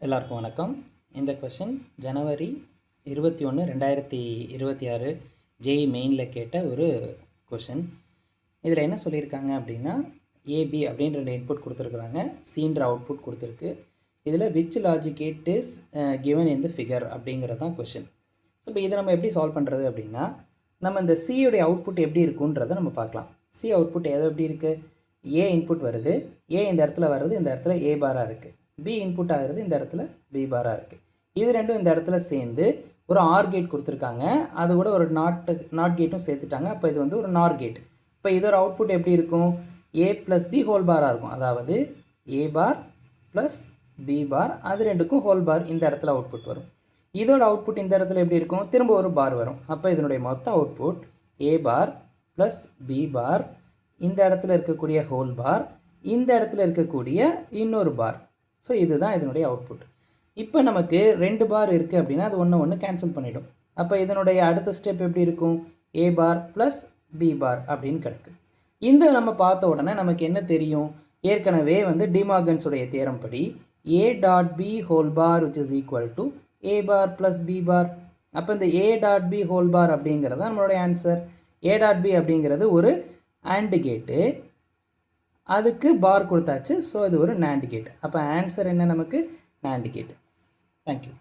எல்லாருக்கும் வணக்கம். இந்த கொஷின் ஜனவரி 21, 2026 ஜேஇ மெயினில் கேட்ட ஒரு கொஷின். இதில் என்ன சொல்லியிருக்காங்க அப்படின்னா, ஏபி அப்படின்ற 2 இன்புட் கொடுத்துருக்குறாங்க, சின்ற அவுட்புட் கொடுத்துருக்கு. இதில் which logic gate is given in the figure அப்படிங்கிறது தான் கொஷின். ஸோ இப்போ இதை நம்ம எப்படி சால்வ் பண்ணுறது அப்படின்னா, நம்ம இந்த சியோடைய அவுட்புட் எப்படி இருக்குன்றதை நம்ம பார்க்கலாம். சி அவுட்புட் எது எப்படி இருக்குது? ஏ இன்புட் வருது, ஏ இந்த இடத்துல வருது, இந்த இடத்துல ஏ பாராக இருக்குது. பி இன்புட் ஆகிறது, இந்த இடத்துல பி பாராக இருக்குது. இது ரெண்டும் இந்த இடத்துல சேர்ந்து ஒரு ஆர் கேட் கொடுத்துருக்காங்க, அது கூட ஒரு நாட் கேட்டும் சேர்த்துட்டாங்க. அப்போ இது வந்து ஒரு நார் கேட். இப்போ இதோட அவுட்புட் எப்படி இருக்கும்? ஏ ப்ளஸ் பி ஹோல் பாராக இருக்கும். அதாவது ஏ பார் ப்ளஸ் பி பார், அது ரெண்டுக்கும் ஹோல் பார் இந்த இடத்துல அவுட்புட் வரும். இதோட அவுட்புட் இந்த இடத்துல எப்படி இருக்கும்? திரும்ப ஒரு பார் வரும். அப்போ இதனுடைய மொத்த அவுட்புட் ஏ பார் ப்ளஸ் பி பார், இந்த இடத்துல இருக்கக்கூடிய ஹோல் பார், இந்த இடத்துல இருக்கக்கூடிய இன்னொரு பார். ஸோ இதுதான் இதனுடைய அவுட்புட். இப்போ நமக்கு 2 பார் இருக்குது அப்படின்னா அது ஒன்று கேன்சல் பண்ணிவிடும். அப்போ இதனுடைய அடுத்த ஸ்டெப் எப்படி இருக்கும்? ஏ பார் ப்ளஸ் பி பார் அப்படின்னு கிடக்கு. இந்த நம்ம பார்த்த உடனே நமக்கு என்ன தெரியும்? ஏற்கனவே வந்து டிமார்கன்ஸுடைய தியரம் படி A dot B whole bar which is equal to A bar plus B bar. அப்போ இந்த A dot B whole bar அப்படிங்கிறது தான் நம்மளுடைய ஆன்சர். ஏ டாட் பி அப்படிங்கிறது ஒரு ஆண்ட் கேட்டு, அதுக்கு பார் கொடுத்தாச்சு. ஸோ இது ஒரு நாண்ட் கேட். அப்போ ஆன்சர் என்ன நமக்கு? NAND gate. தேங்க்யூ.